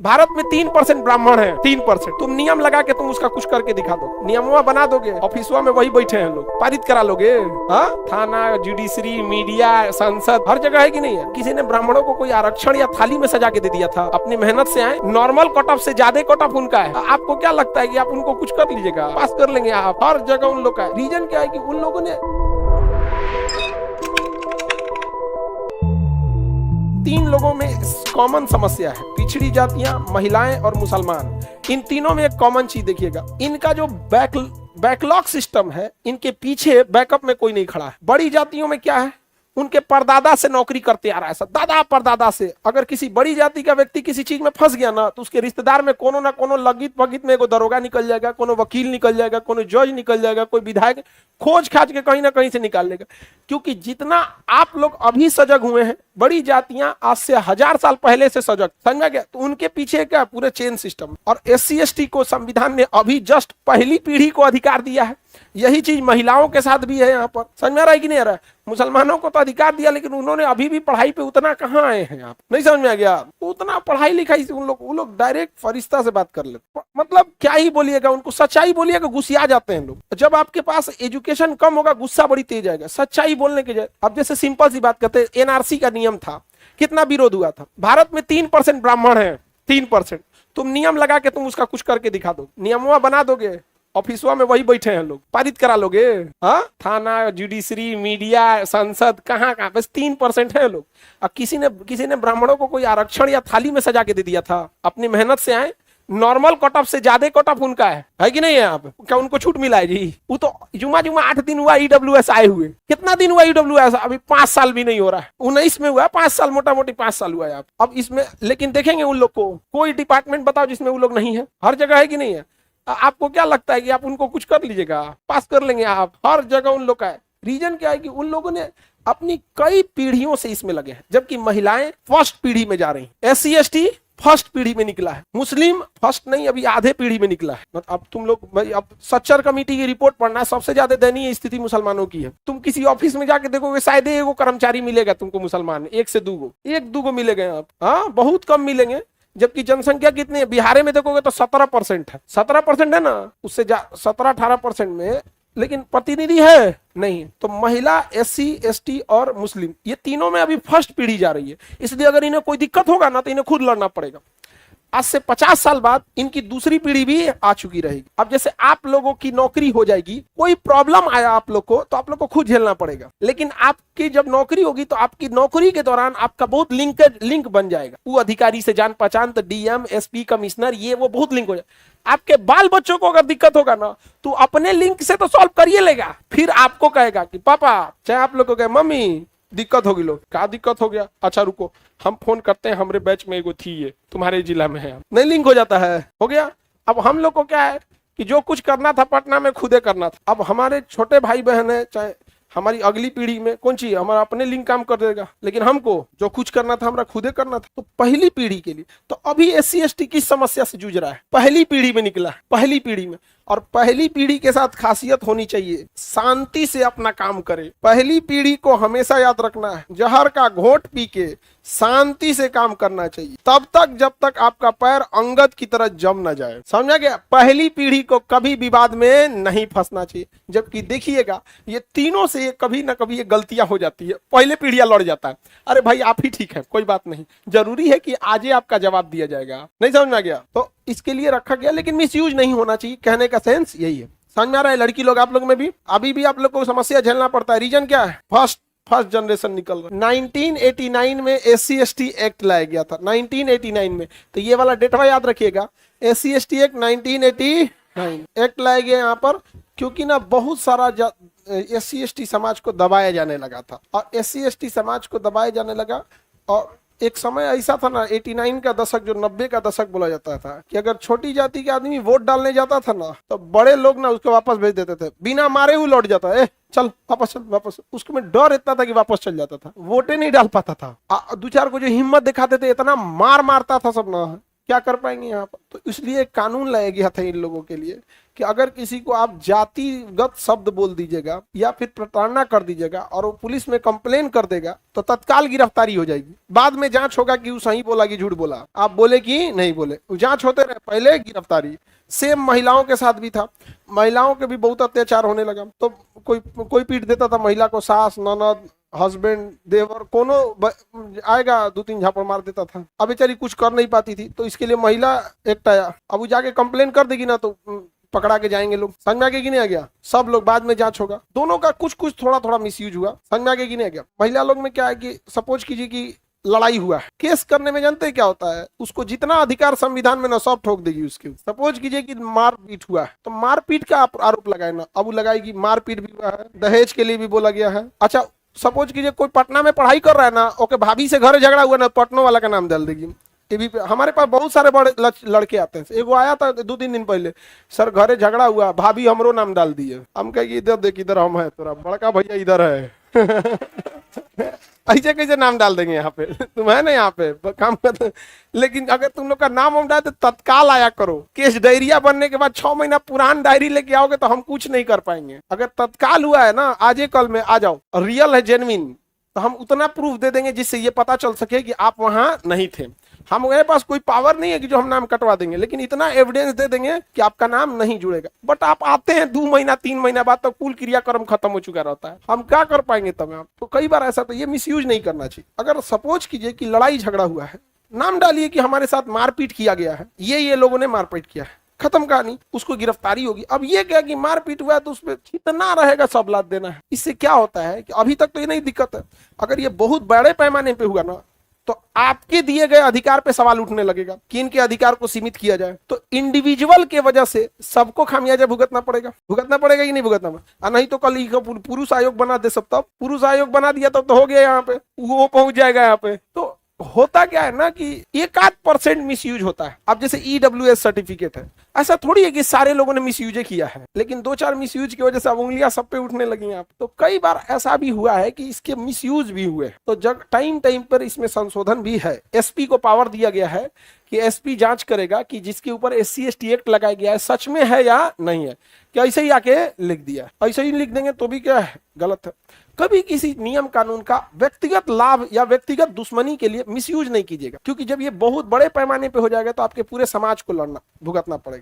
भारत में 3% ब्राह्मण है, 3%। तुम नियम लगा के तुम उसका कुछ करके दिखा दो, नियमवा बना दोगे, ऑफिसवा में वही बैठे हैं लोग, पारित करा लोगे। हाँ, थाना, जुडिशरी, मीडिया, संसद, हर जगह है कि नहीं है। किसी ने ब्राह्मणों को कोई आरक्षण या थाली में सजा के दे दिया था? अपनी मेहनत से आए, नॉर्मल कट ऑफ से ज्यादा कट ऑफ उनका है। आपको क्या लगता है कि आप उनको कुछ कर लीजिएगा? पास कर लेंगे आप? हर जगह उन लोग का है। रीजन क्या है कि उन लोगों ने 3 लोगों में कॉमन समस्या है, पिछड़ी जातियां, महिलाएं और मुसलमान। इन तीनों में एक कॉमन चीज देखिएगा, इनका जो बैकलॉग सिस्टम है, इनके पीछे बैकअप में कोई नहीं खड़ा है। बड़ी जातियों में क्या है, उनके परदादा से नौकरी करते आ रहा है, सब दादा परदादा से। अगर किसी बड़ी जाति का व्यक्ति किसी चीज में फंस गया ना, तो उसके रिश्तेदार में कोनो ना कोनो लगित पगित में एगो दरोगा निकल जाएगा, कोनो वकील निकल जाएगा, कोनो जज निकल जाएगा, कोई विधायक खोज खाज के कहीं ना कहीं से निकाल लेगा। क्योंकि जितना आप लोग अभी सजग हुए हैं, बड़ी जातियां आज से 1000 साल पहले से सजग, समझा गया? तो उनके पीछे क्या पूरे चेन सिस्टम। और SC/ST को संविधान ने अभी जस्ट पहली पीढ़ी को अधिकार दिया है। यही चीज महिलाओं के साथ भी है। यहाँ पर समझ में आ रहा है कि नहीं आ रहा है? मुसलमानों को तो अधिकार दिया, लेकिन उन्होंने अभी भी पढ़ाई पे उतना कहाँ आए हैं। आप नहीं समझ में आ गया? उतना पढ़ाई लिखाई से वो लोग डायरेक्ट फरिश्ता से बात कर लेते। मतलब क्या ही बोलिएगा, उनको सच्चाई बोलिएगा गुस्सिया जाते हैं लोग। जब आपके पास एजुकेशन कम होगा, गुस्सा बड़ी तेज आएगा सच्चाई बोलने के जाए। अब जैसे सिंपल सी बात करते हैं, NRC का नियम था, कितना विरोध हुआ था? भारत में 3% ब्राह्मण है, 3%। तुम नियम लगा के तुम उसका कुछ करके दिखा दो, नियमवा बना दोगे, ऑफिसवा में वही बैठे हैं लोग, पारित करा लोगे। हाँ, थाना, जुडिशरी, मीडिया, संसद, कहाँ कहाँ, बस 3% है लोग। अब किसी ने ब्राह्मणों को कोई आरक्षण या थाली में सजा के दे दिया था? अपनी मेहनत से आए, नॉर्मल कट ऑफ से ज्यादा कट ऑफ उनका है कि नहीं है? आप क्या उनको छूट मिला है जी? वो तो जुमा 8 दिन हुआ EWS आए हुए। कितना दिन हुआ EWS? अभी 5 साल भी नहीं हो रहा है। 19 में हुआ, 5 साल, मोटा मोटी 5 साल हुआ है। आप अब इसमें लेकिन देखेंगे उन लोग को, कोई डिपार्टमेंट बताओ जिसमें वो लोग नहीं है? हर जगह है कि नहीं है? आपको क्या लगता है कि आप उनको कुछ कर लीजिएगा? पास कर लेंगे आप? हर जगह उन लोग का है। रीजन क्या है कि उन लोगों ने अपनी कई पीढ़ियों से इसमें लगे हैं, जबकि महिलाएं फर्स्ट पीढ़ी में जा रही हैं। SC/ST फर्स्ट पीढ़ी में निकला है, मुस्लिम फर्स्ट नहीं, अभी आधे पीढ़ी में निकला है। अब तुम लोग भाई, अब सच्चर कमेटी की रिपोर्ट पढ़ना, सबसे ज्यादा दयनीय स्थिति मुसलमानों की है। तुम किसी ऑफिस में जाके देखोगे, शायद एगो कर्मचारी मिलेगा तुमको मुसलमान, 1 से 2 एक दूगो मिलेंगे आप। हाँ, बहुत कम मिलेंगे। जबकि जनसंख्या कितनी है? बिहार में देखोगे तो 17% है। 17% है ना, उससे 17-18% में, लेकिन प्रतिनिधि है नहीं। तो महिला, SC/ST और मुस्लिम, ये तीनों में अभी फर्स्ट पीढ़ी जा रही है। इसलिए अगर इन्हें कोई दिक्कत होगा ना, तो इन्हें खुद लड़ना पड़ेगा। आज से 50 साल बाद इनकी दूसरी पीढ़ी भी आ चुकी रहेगी। अब जैसे आप लोगों की नौकरी हो जाएगी, कोई प्रॉब्लम आया आप लोग को, तो आप लोग को खुद झेलना पड़ेगा। लेकिन आपकी जब नौकरी होगी, तो आपकी नौकरी के दौरान आपका बहुत लिंक बन जाएगा। वो अधिकारी से जान पहचान, तो DM, SP, कमिश्नर, ये वो बहुत लिंक हो जाए। आपके बाल बच्चों को अगर दिक्कत होगा ना, तो अपने लिंक से तो सॉल्व करिए लेगा, फिर आपको कहेगा कि पापा, चाहे आप लोग को कहे मम्मी दिक्कत होगी, लोग क्या दिक्कत हो गया, अच्छा रुको हम फोन करते हैं, हमारे बैच में एगो थी, ये तुम्हारे जिला में है। नहीं लिंक हो जाता है, हो गया। अब हम लोग को क्या है कि जो कुछ करना था पटना में खुदे करना था। अब हमारे छोटे भाई बहन है, चाहे हमारी अगली पीढ़ी में कौन सी, हमारा अपने लिंक काम कर देगा, लेकिन हमको जो कुछ करना था हमारा खुदे करना था। तो पहली पीढ़ी के लिए तो अभी SC/ST किस समस्या से जूझ रहा है? पहली पीढ़ी में निकला है, पहली पीढ़ी में। और पहली पीढ़ी के साथ खासियत होनी चाहिए, शांति से अपना काम करे। पहली पीढ़ी को हमेशा याद रखना है, जहर का घोट पी के शांति से काम करना चाहिए, तब तक जब तक आपका पैर अंगद की तरह जम ना जाए। समझा गया? पहली पीढ़ी को कभी विवाद में नहीं फंसना चाहिए। जबकि देखिएगा, ये तीनों से कभी ना कभी ये गलतियां हो जाती है। पहले पीढ़ियां लड़ जाता है, अरे भाई आप ही ठीक है, कोई बात नहीं, जरूरी है कि आज ही आपका जवाब दिया जाएगा। नहीं समझ में आ गया? तो इसके लिए रखा गया, लेकिन मिसयूज नहीं होना चाहिए, कहने का सेंस यही है। समझ में आ रहा है? लड़की लोग, आप लोग में भी अभी भी आप लोग को समस्या झेलना पड़ता है। रीजन क्या है? फर्स्ट जनरेशन निकल रहा है। 1989 में SC/ST एक्ट लाया गया था, 1989 में। तो ये वाला डेटवा याद रखिएगा, SC/ST एक्ट 1989 एक्ट लाया गया यहाँ पर, क्योंकि ना बहुत सारा SC/ST समाज को दबाया जाने लगा था। और SC/ST समाज को दबाया जाने लगा, और एक समय ऐसा था ना, 89 का दशक, जो 90 का दशक बोला जाता था, कि अगर छोटी जाति के आदमी वोट डालने जाता था ना, तो बड़े लोग ना उसको वापस भेज देते थे, बिना मारे हुए लौट जाता है, चल वापस चल वापस। उसको में डर इतना था कि वापस चल जाता था, वोटे नहीं डाल पाता था। 2-4 को जो हिम्मत दिखाते थे, इतना मारता था सब ना, क्या कर पाएंगे यहाँ पर? तो इसलिए एक कानून लाया गया था इन लोगों के लिए कि अगर किसी को आप जातिगत शब्द बोल दीजिएगा या फिर प्रताड़ना कर दीजिएगा और वो पुलिस में कंप्लेन कर देगा तो तत्काल गिरफ्तारी हो जाएगी। बाद में जांच होगा कि वो सही बोला कि झूठ बोला, आप बोले कि नहीं बोले, जांच होते रहे, पहले गिरफ्तारी। सेम महिलाओं के साथ भी था, महिलाओं के भी बहुत अत्याचार होने लगा। तो कोई पीट देता था महिला को, सास, ननद, हस्बैंड, देवर, कोनो आएगा 2-3 झापड़ मार देता था। अब बेचारी कुछ कर नहीं पाती थी, तो इसके लिए महिला एकटाया, अब वो जाके कंप्लेन कर देगी ना तो पकड़ा के जाएंगे लोग। समझ में आगे कि नहीं आ गया? सब लोग बाद में जांच होगा। दोनों का कुछ कुछ थोड़ा थोड़ा मिसयूज हुआ। समझ में आगे कि नहीं आ गया? महिला लोग में क्या है कि सपोज कीजिए कि लड़ाई हुआ है, केस करने में जानते क्या होता है, उसको जितना अधिकार संविधान में ना सब ठोक देगी उसके। सपोज कीजिए कि मारपीट हुआ है तो मारपीट का आरोप लगाए ना, अब वो लगाएगी मारपीट भी हुआ है, दहेज के लिए भी बोला गया है। अच्छा सपोज कीजिए कोई पटना में पढ़ाई कर रहा है ना, ओके भाभी से घर झगड़ा हुआ ना, पटना वाला का नाम डाल देगी। टीवी पे हमारे पास बहुत सारे बड़े लड़के आते हैं। एगो आया था 2-3 दिन पहले, सर घरे झगड़ा हुआ, भाभी हमरो नाम डाल दिए। हम कहेंगे इधर देख, इधर हम है, तोरा बड़का भैया इधर है। ऐसे कैसे नाम डाल देंगे यहाँ पे? तुम है ना यहाँ पे काम कर। लेकिन अगर तुम लोग का नाम हम डाले तो तत्काल आया करो। केस डायरिया बनने के बाद 6 महीना पुरान डायरी लेके आओगे तो हम कुछ नहीं कर पाएंगे। अगर तत्काल हुआ है ना, आज कल में आ जाओ, रियल है, जेन्युइन, तो हम उतना प्रूफ दे देंगे जिससे ये पता चल सके कि आप वहां नहीं थे। हमारे पास कोई पावर नहीं है कि जो हम नाम कटवा देंगे, लेकिन इतना एविडेंस दे देंगे कि आपका नाम नहीं जुड़ेगा। बट आप आते हैं 2 महीना 3 महीना बाद तो कुल क्रियाक्रम खत्म हो चुका रहता है, हम क्या कर पाएंगे तब? आप तो कई बार ऐसा, तो ये मिसयूज नहीं करना चाहिए। अगर सपोज कीजिए कि लड़ाई झगड़ा हुआ है, नाम डालिए कि हमारे साथ मारपीट किया गया है, ये लोगों ने मारपीट किया है, खत्म कहानी, उसको गिरफ्तारी होगी। अब ये क्या कि मारपीट हुआ है तो उसमें कितना रहेगा सब लाद देना है। इससे क्या होता है कि अभी तक तो ये नहीं दिक्कत है, अगर ये बहुत बड़े पैमाने पे हुआ ना तो आपके दिए गए अधिकार पे सवाल उठने लगेगा कि इनके अधिकार को सीमित किया जाए। तो इंडिविजुअल के वजह से सबको खामियाजा भुगतना पड़ेगा कि नहीं भुगतना? नहीं तो कल पुरुष आयोग बना दे सब, तब पुरुष आयोग बना दिया तब तो हो गया, यहाँ पे वो पहुंच जाएगा यहाँ पे। तो होता क्या है ना कि 1-8% मिसयूज होता है। अब जैसे EWS सर्टिफिकेट है, ऐसा थोड़ी है कि सारे लोगों ने मिसयूज किया है, लेकिन 2-4 मिसयूज की वजह से अब उंगलियां सब पे उठने लगी हैं। तो कई बार ऐसा भी हुआ है कि इसके मिसयूज भी हुए। तो जब टाइम पर इसमें संशोधन भी है, SP को पावर दिया गया है कि SP जांच करेगा कि जिसके ऊपर SC/ST एक्ट लगाया गया है सच में है या नहीं है। क्या ऐसे ही आके लिख दिया, ऐसे ही लिख देंगे तो भी क्या है, गलत है। कभी किसी नियम कानून का व्यक्तिगत लाभ या व्यक्तिगत दुश्मनी के लिए मिसयूज नहीं कीजिएगा, क्योंकि जब ये बहुत बड़े पैमाने पे हो जाएगा तो आपके पूरे समाज को लड़ना भुगतना पड़ेगा।